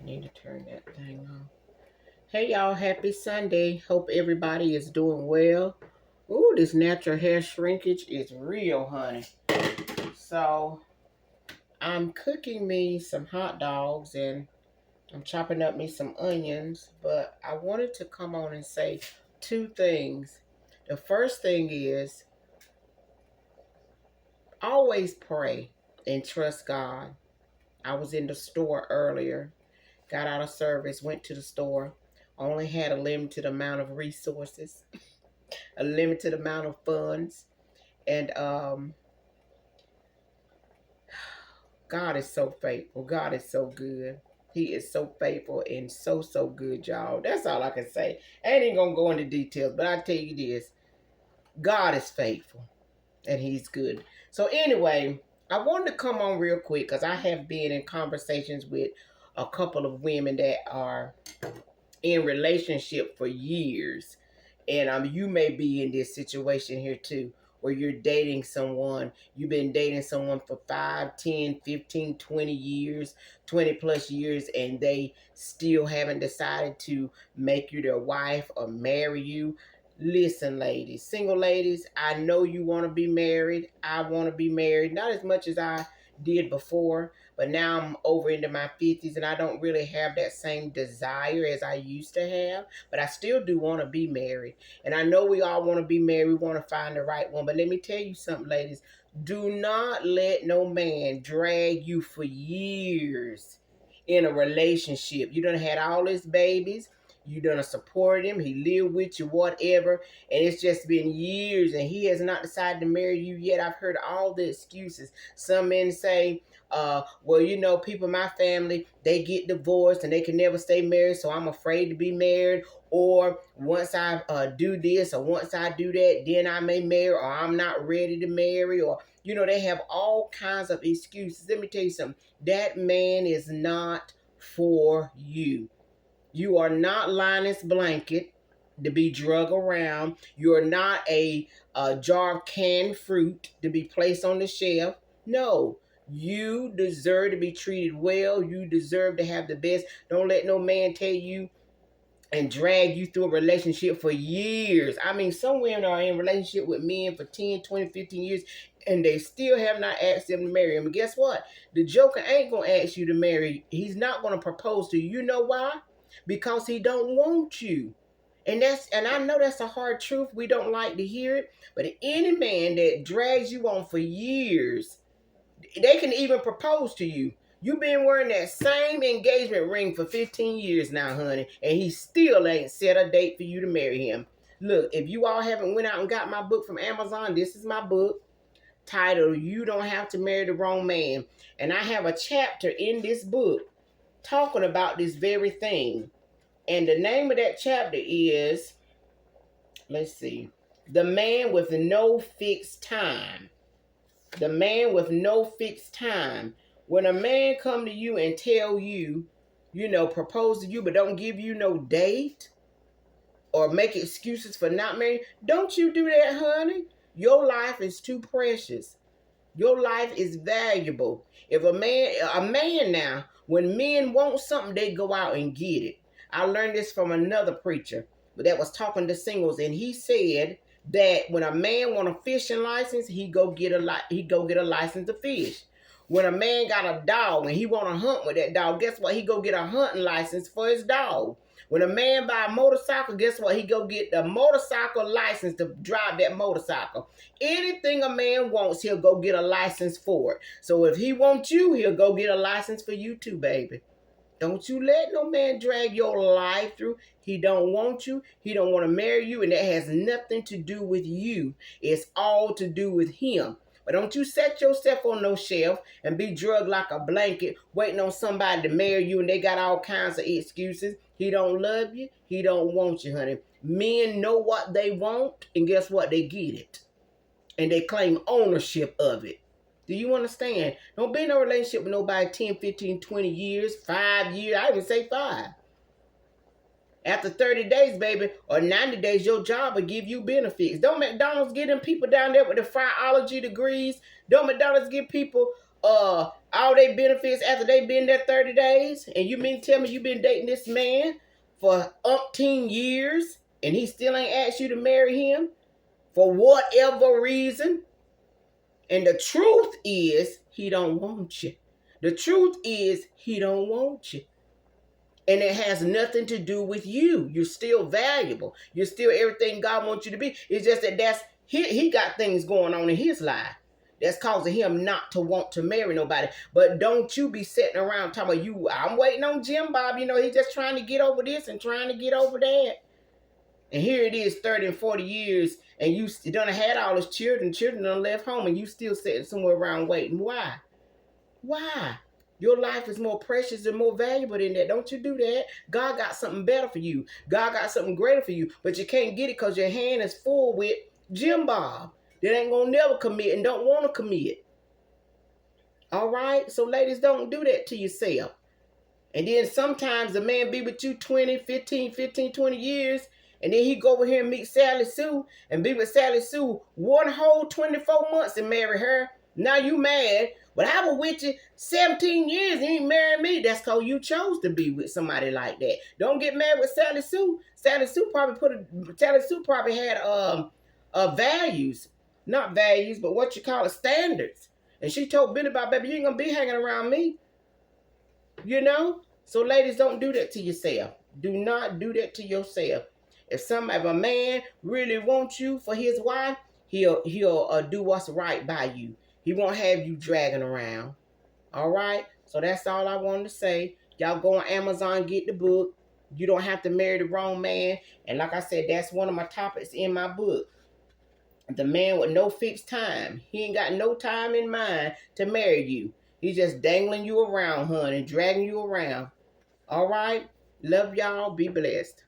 Need to turn that thing on. Hey y'all, happy Sunday. Hope everybody is doing well. Ooh, this natural hair shrinkage is real, honey. So I'm cooking me some hot dogs and I'm chopping up me some onions, but I wanted to come on and say two things. The first thing is always pray and trust God. I was in the store earlier, got out of service, went to the store, only had a limited amount of resources, a limited amount of funds, and God is so faithful. God is so good. He is so faithful and so good, y'all. That's all I can say. I ain't even gonna go into details, but I tell you this: God is faithful and He's good. So anyway, I wanted to come on real quick because I have been in conversations with a couple of women that are in relationship for years, and you may be in this situation here too, where you're dating someone, you've been dating someone for 5, 10, 15, 20 years, 20 plus years, and they still haven't decided to make you their wife or marry you. Listen, ladies, single ladies, I know you want to be married. I want to be married, not as much as I did before, but now I'm over into my 50s and I don't really have that same desire as I used to have, but I still do want to be married. And I know we all want to be married. We want to find the right one. But let me tell you something, ladies. Do not let no man drag you for years in a relationship. You done had all his babies. You done support him. He lived with you, whatever. And it's just been years and he has not decided to marry you yet. I've heard all the excuses. Some men say, well, you know, people in my family, they get divorced and they can never stay married, so I'm afraid to be married. Or once I do this or once I do that, then I may marry, or I'm not ready to marry, or, you know, they have all kinds of excuses. Let me tell you something. That man is not for you. You are not Linus Blanket to be drug around. You're not a jar of canned fruit to be placed on the shelf. No, you deserve to be treated well. You deserve to have the best. Don't let no man tell you and drag you through a relationship for years. I mean, some women are in relationship with men for 10, 20, 15 years, and they still have not asked them to marry him. And guess what? The joker ain't going to ask you to marry. He's not going to propose to you. You know why? Because he don't want you. And I know that's a hard truth. We don't like to hear it. But any man that drags you on for years, they can even propose to you. You've been wearing that same engagement ring for 15 years now, honey, and he still ain't set a date for you to marry him. Look, if you all haven't went out and got my book from Amazon, this is my book titled You Don't Have to Marry the Wrong Man. And I have a chapter in this book talking about this very thing. And the name of that chapter is, let's see, The Man with No Fixed Time. The man with no fixed time. When a man come to you and tell you, you know, propose to you, but don't give you no date or make excuses for not marrying, don't you do that, honey. Your life is too precious. Your life is valuable. If a man now, when men want something, they go out and get it. I learned this from another preacher that was talking to singles, and he said that when a man want a fishing license, he go get a license to fish. When a man got a dog and he want to hunt with that dog, guess what? He go get a hunting license for his dog. When a man buy a motorcycle, guess what? He go get a motorcycle license to drive that motorcycle. Anything a man wants, he'll go get a license for it. So if he wants you, he'll go get a license for you too, baby. Don't you let no man drag your life through. He don't want you. He don't want to marry you, and that has nothing to do with you. It's all to do with him. But don't you set yourself on no shelf and be drugged like a blanket, waiting on somebody to marry you, and they got all kinds of excuses. He don't love you. He don't want you, honey. Men know what they want, and guess what? They get it. And they claim ownership of it. Do you understand? Don't be in a relationship with nobody 10, 15, 20 years, 5 years. I even say 5. After 30 days, baby, or 90 days, your job will give you benefits. Don't McDonald's get them people down there with the friology degrees? Don't McDonald's give people all they benefits after they been there 30 days. And you mean tell me you been dating this man for umpteen years and he still ain't asked you to marry him for whatever reason? And the truth is he don't want you. The truth is he don't want you. And it has nothing to do with you. You're still valuable. You're still everything God wants you to be. It's just that he got things going on in his life that's causing him not to want to marry nobody. But don't you be sitting around talking about you. I'm waiting on Jimbob. You know, he's just trying to get over this and trying to get over that. And here it is 30 and 40 years and you done had all his children. Children done left home and you still sitting somewhere around waiting. Why? Why? Your life is more precious and more valuable than that. Don't you do that. God got something better for you. God got something greater for you. But you can't get it because your hand is full with Jimbob that ain't going to never commit and don't want to commit. All right? So ladies, don't do that to yourself. And then sometimes the man be with you 20 years. And then he go over here and meet Sally Sue and be with Sally Sue one whole 24 months and marry her. Now you mad. But I was with you 17 years and you ain't married me. That's because you chose to be with somebody like that. Don't get mad with Sally Sue. Sally Sue probably had values. Not values, but what you call it, standards. And she told Billy about, baby, you ain't gonna be hanging around me. You know? So ladies, don't do that to yourself. Do not do that to yourself. If a man really wants you for his wife, he'll do what's right by you. He won't have you dragging around. All right? So that's all I wanted to say. Y'all go on Amazon, get the book. You don't have to marry the wrong man. And like I said, that's one of my topics in my book. The man with no fixed time. He ain't got no time in mind to marry you. He's just dangling you around, honey, dragging you around. All right? Love y'all. Be blessed.